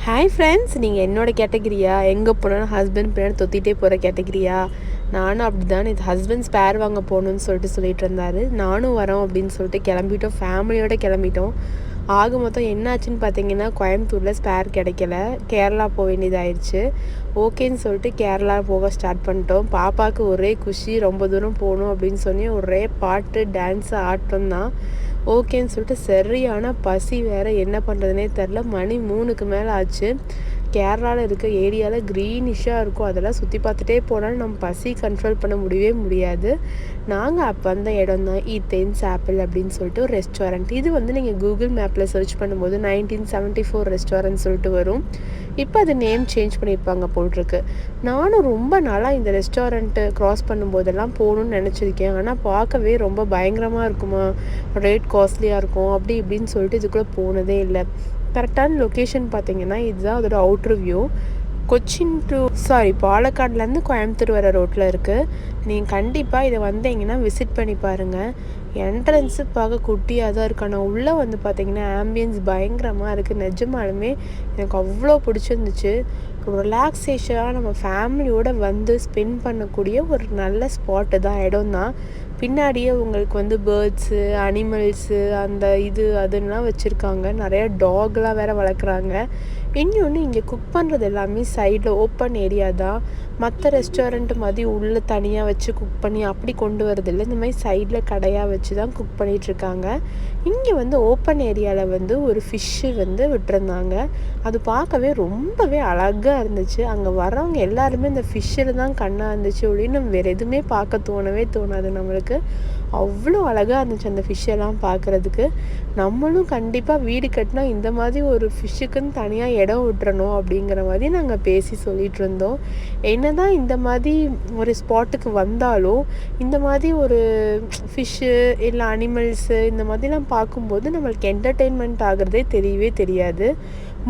Hi friends, நீங்கள் என்னோட கேட்டகிரியா? எங்கே போனாலும் ஹஸ்பண்ட் பின்னாடி தொத்திட்டே போகிற கேட்டகிரியா? நானும் அப்படி தான். இது ஹஸ்பண்ட் ஸ்பேர் வாங்க போகணுன்னு சொல்லிட்டு இருந்தார். நானும் வரோம் அப்படின்னு சொல்லிட்டு கிளம்பிட்டோம், ஃபேமிலியோடு கிளம்பிட்டோம். ஆக மொத்தம் என்னாச்சுன்னு பார்த்தீங்கன்னா, கோயம்புத்தூரில் ஸ்பேர் கிடைக்கல, கேரளா போக வேண்டியதாகிடுச்சு. ஓகேன்னு சொல்லிட்டு கேரளா போக ஸ்டார்ட் பண்ணிட்டோம். பாப்பாவுக்கு ஒரே குஷி, ரொம்ப தூரம் போகணும் அப்படின்னு சொல்லி ஒரே பாட்டு, டான்ஸு, ஆட்டம் தான். ஓகேன்னு சொல்லிட்டு சரியான பசி வேறு, என்ன பண்ணுறதுனே தெரில. மணி 3க்கு மேலே ஆச்சு. கேரளாவில் இருக்க ஏரியாவில் க்ரீனிஷாக இருக்கும், அதெல்லாம் சுற்றி பார்த்துட்டே போனாலும் நம்ம பசி கண்ட்ரோல் பண்ண முடியவே முடியாது. நாங்கள் அப்போ வந்த இடம் தான் ஈத்தேன்ஸ் ஆப்பிள் அப்படின்னு சொல்லிட்டு ஒரு ரெஸ்டாரண்ட். இது வந்து நீங்கள் கூகுள் மேப்பில் சர்ச் பண்ணும்போது 1974 ரெஸ்டாரண்ட் சொல்லிட்டு வரும். இப்போ அது நேம் சேஞ்ச் பண்ணியிருப்பாங்க போட்டிருக்கு. நானும் ரொம்ப நாளாக இந்த ரெஸ்டாரண்ட்டு க்ராஸ் பண்ணும்போதெல்லாம் போகணுன்னு நினச்சிருக்கேன். ஆனால் பார்க்கவே ரொம்ப பயங்கரமாக இருக்குமா, ரேட் காஸ்ட்லியாக இருக்கும், அப்படி இப்படின்னு சொல்லிட்டு இதுக்குள்ளே போனதே இல்லை. கரெக்டான லொக்கேஷன் பார்த்தீங்கன்னா இதுதான் அதோட அவுட்ரு வியூ. பாலக்காடுலேருந்து கோயம்புத்தூர் வர ரோட்டில் இருக்குது. நீங்கள் கண்டிப்பாக இதை வந்தீங்கன்னா விசிட் பண்ணி பாருங்கள். என்ட்ரன்ஸு பார்க்க குட்டியாக தான் இருக்குது, ஆனால் உள்ளே வந்து பார்த்திங்கன்னா ஆம்பியன்ஸ் பயங்கரமாக இருக்குது. நிஜமாலுமே எனக்கு அவ்வளோ பிடிச்சிருந்துச்சு. ரிலாக்ஸேஷனாக நம்ம ஃபேமிலியோடு வந்து ஸ்பெண்ட் பண்ணக்கூடிய ஒரு நல்ல ஸ்பாட்டு தான், இடம் தான். பின்னாடியே உங்களுக்கு வந்து பேர்ட்ஸு, அனிமல்ஸு, அந்த இது அதுன்னெலாம் வச்சுருக்காங்க. நிறையா டாக்லாம் வேறு வளர்க்குறாங்க. இன்னொன்று இங்கே குக் பண்ணுறது எல்லாமே சைடில் ஓப்பன் ஏரியா தான். மற்ற ரெஸ்டாரண்ட்டு மாதிரி உள்ளே தனியாக வச்சு குக் பண்ணி அப்படி கொண்டு வரதில்லை. இந்த மாதிரி சைடில் கடையாக வச்சு தான் குக் பண்ணிகிட்ருக்காங்க. இங்கே வந்து ஓப்பன் ஏரியாவில் வந்து ஒரு ஃபிஷ்ஷு வந்து விட்டுருந்தாங்க. அது பார்க்கவே ரொம்பவே அழகாக இருந்துச்சு. அங்கே வரவங்க எல்லாருமே இந்த ஃபிஷ்ஷில் தான் கண்ணாக இருந்துச்சு அப்படின்னு நம்ம வேறு எதுவுமே பார்க்க தோணவே தோணாது நம்மளுக்கு. அவ்வளோ அழகாக இருந்துச்சு அந்த ஃபிஷ்ஷெல்லாம் பார்க்குறதுக்கு. நம்மளும் கண்டிப்பாக வீடு கட்டினா இந்த மாதிரி ஒரு ஃபிஷ்ஷுக்குன்னு தனியாக இடம் விட்டுறணும் அப்படிங்கிற மாதிரி நாங்கள் பேசி சொல்லிகிட்டு இருந்தோம். என்ன தான் இந்த மாதிரி ஒரு ஸ்பாட்டுக்கு வந்தாலும் இந்த மாதிரி ஒரு ஃபிஷ்ஷு இல்லை அனிமல்ஸு இந்த மாதிரிலாம் பார்க்கும்போது நம்மளுக்கு என்டர்டெயின்மெண்ட் ஆகிறதே தெரியவே தெரியாது.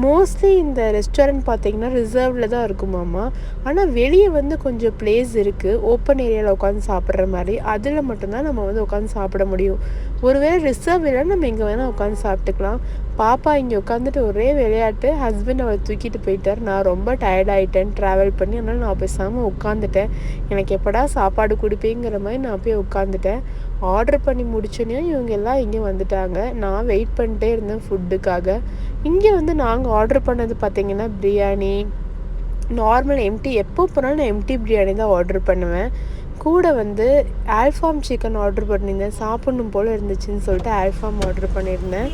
மோஸ்ட்லி இந்த ரெஸ்டாரண்ட் பார்த்திங்கன்னா ரிசர்வில் தான் இருக்குமாம்மா. ஆனால் வெளியே வந்து கொஞ்சம் பிளேஸ் இருக்குது, ஓப்பன் ஏரியாவில் உட்காந்து சாப்பிட்ற மாதிரி. அதில் மட்டும்தான் நம்ம வந்து உட்காந்து சாப்பிட முடியும். ஒருவேளை ரிசர்வ் இல்லைன்னா நம்ம எங்கே வேணால் உட்காந்து சாப்பிட்டுக்கலாம். பாப்பா இங்கே உட்காந்துட்டு ஒரே விளையாட்டு. ஹஸ்பண்ட் அவளை தூக்கிட்டு போயிட்டார். நான் ரொம்ப டயர்டாயிட்டேன் ட்ராவல் பண்ணி, அதனால் நான் பேசாமல் உட்காந்துட்டேன். எனக்கு எப்படா சாப்பாடு கொடுப்பேங்கிற மாதிரி நான் போய் உட்காந்துட்டேன். ஆர்டர் பண்ணி முடிச்சோன்னே இவங்க எல்லாம் இங்கே வந்துட்டாங்க. நான் வெயிட் பண்ணிட்டே இருந்தேன் ஃபுட்டுக்காக. இங்கே வந்து நாங்கள் ஆர்டர் பண்ணது பார்த்திங்கன்னா பிரியாணி, நார்மல் எம்டி. எப்போ போனாலும் நான் எம்டி பிரியாணி தான் ஆர்டர் பண்ணுவேன். கூட வந்து ஆல்ஃபாம் சிக்கன் ஆர்டர் பண்ணியிருந்தேன். சாப்பிட்ணும் போல் இருந்துச்சுன்னு சொல்லிட்டு ஆல்ஃபாம் ஆர்டர் பண்ணியிருந்தேன்.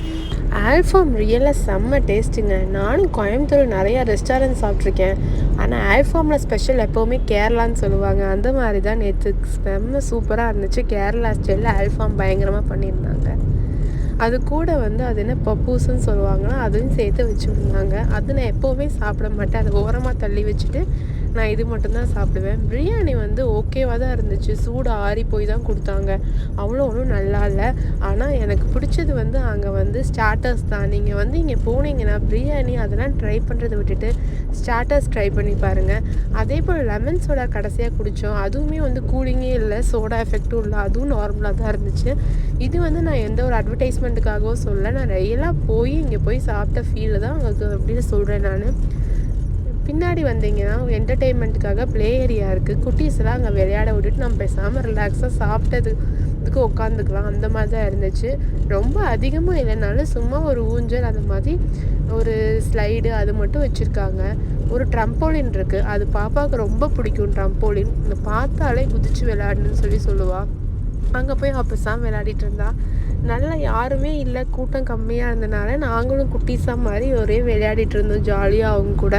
ஆல்ஃபாம் ரியலாக செம்ம டேஸ்ட்டுங்க. நானும் கோயம்புத்தூர் நிறையா ரெஸ்டாரண்ட் சாப்பிட்ருக்கேன், ஆனால் ஆல்ஃபாமில் ஸ்பெஷல் எப்போவுமே கேரளான்னு சொல்லுவாங்க. அந்த மாதிரி தான் நேற்று செம்ம சூப்பராக இருந்துச்சு. கேரளா ஸ்டைலில் ஆல்ஃபாம் பயங்கரமாக பண்ணியிருந்தாங்க. அது கூட வந்து அது என்ன பப்பூஸ்ன்னு சொல்லுவாங்கன்னா அதையும் சேர்த்து வச்சுருந்தாங்க. அது நான் எப்போவுமே சாப்பிட மாட்டேன், அதை ஓரமாக தள்ளி வச்சுட்டு நான் இது மட்டும்தான் சாப்பிடுவேன். பிரியாணி வந்து ஓகேவாக தான் இருந்துச்சு. சூடு ஆறி போய் தான் கொடுத்தாங்க, அவ்வளோ ஒன்றும் நல்லா இல்லை. ஆனால் எனக்கு பிடிச்சது வந்து அங்கே வந்து ஸ்டார்டர்ஸ் தான். நீங்கள் வந்து இங்கே போனீங்கன்னா பிரியாணி அதெல்லாம் ட்ரை பண்ணுறதை விட்டுட்டு ஸ்டார்டர்ஸ் ட்ரை பண்ணி பாருங்கள். அதே போல் லெமன் சோடா கடைசியாக குடித்தோம். அதுவுமே வந்து கூலிங்கே இல்லை, சோடா எஃபெக்ட்டும் இல்லை, அதுவும் நார்மலாக தான் இருந்துச்சு. இது வந்து நான் எந்த ஒரு அட்வர்டைஸ்மெண்ட்டுக்காகவும் சொல்ல, நான் ரியலாக போய் இங்கே போய் சாப்பிட்ட ஃபீல் தான் உங்களுக்கு அப்படின்னு சொல்கிறேன் நான். பின்னாடி வந்தீங்கன்னா என்டர்டெயின்மெண்ட்டுக்காக ப்ளே ஏரியா இருக்குது. குட்டீஸ்லாம் அங்கே விளையாட விட்டுட்டு நம்ம பேசாமல் ரிலாக்ஸாக சாப்பிட்டதுக்கு உட்காந்துக்கலாம். அந்த மாதிரி தான் இருந்துச்சு. ரொம்ப அதிகமாக இல்லைனாலும் சும்மா ஒரு ஊஞ்சல், அந்த மாதிரி ஒரு ஸ்லைடு அது மட்டும் வச்சுருக்காங்க. ஒரு ட்ரம்போலின் இருக்குது, அது பாப்பாவுக்கு ரொம்ப பிடிக்கும். ட்ரம்போலின் இந்த பார்த்தாலே குதிச்சு விளையாடணுன்னு சொல்லுவாள். அங்கே போய் அப்போசாம விளையாடிட்டு இருந்தா. நல்லா யாருமே இல்லை, கூட்டம் கம்மியாக இருந்தனால நாங்களும் குட்டீஸாக மாதிரி ஒரே விளையாடிட்டு இருந்தோம் ஜாலியாக. அவங்க கூட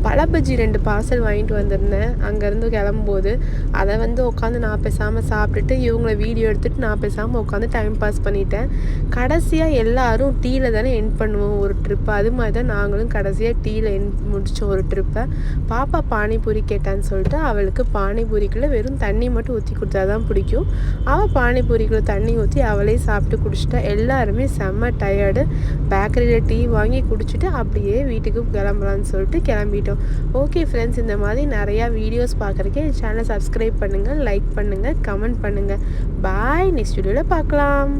பழபஜ்ஜி 2 பார்சல் வாங்கிட்டு வந்திருந்தேன் அங்கேருந்து கிளம்பும்போது. அதை வந்து உட்காந்து நான் பேசாமல் சாப்பிட்டுட்டு இவங்கள வீடியோ எடுத்துகிட்டு நான் பேசாமல் உட்காந்து டைம் பாஸ் பண்ணிட்டேன். கடைசியாக எல்லோரும் டீயில் தானே எண்ட் பண்ணுவோம் ஒரு ட்ரிப்பு, அது மாதிரி தான் நாங்களும் கடைசியாக டீயில் எண்ட் முடித்தோம் ஒரு ட்ரிப்பை. பாப்பா பானிபூரி கேட்டான்னு சொல்லிட்டு அவளுக்கு பானிபூரிக்குள்ளே வெறும் தண்ணி மட்டும் ஊற்றி கொடுத்தா தான் பிடிக்கும். அவள் பானிபூரிக்குள்ளே தண்ணி ஊற்றி அவளே சாப்பிட்டு குடிச்சிட்டா. எல்லாருமே செம்ம டயர்டு. பேக்கரியில் டீ வாங்கி குடிச்சிட்டு அப்படியே வீட்டுக்கு கிளம்பலான்னு சொல்லிட்டு கிளம்பிட்டோம். ஓகே ஃப்ரெண்ட்ஸ், இந்த மாதிரி நிறையா வீடியோஸ் பார்க்குறதுக்கு என் சேனலை சப்ஸ்கிரைப் பண்ணுங்கள், லைக் பண்ணுங்கள், கமெண்ட் பண்ணுங்கள். பாய், நெக்ஸ்ட் வீடியோவில் பார்க்கலாம்.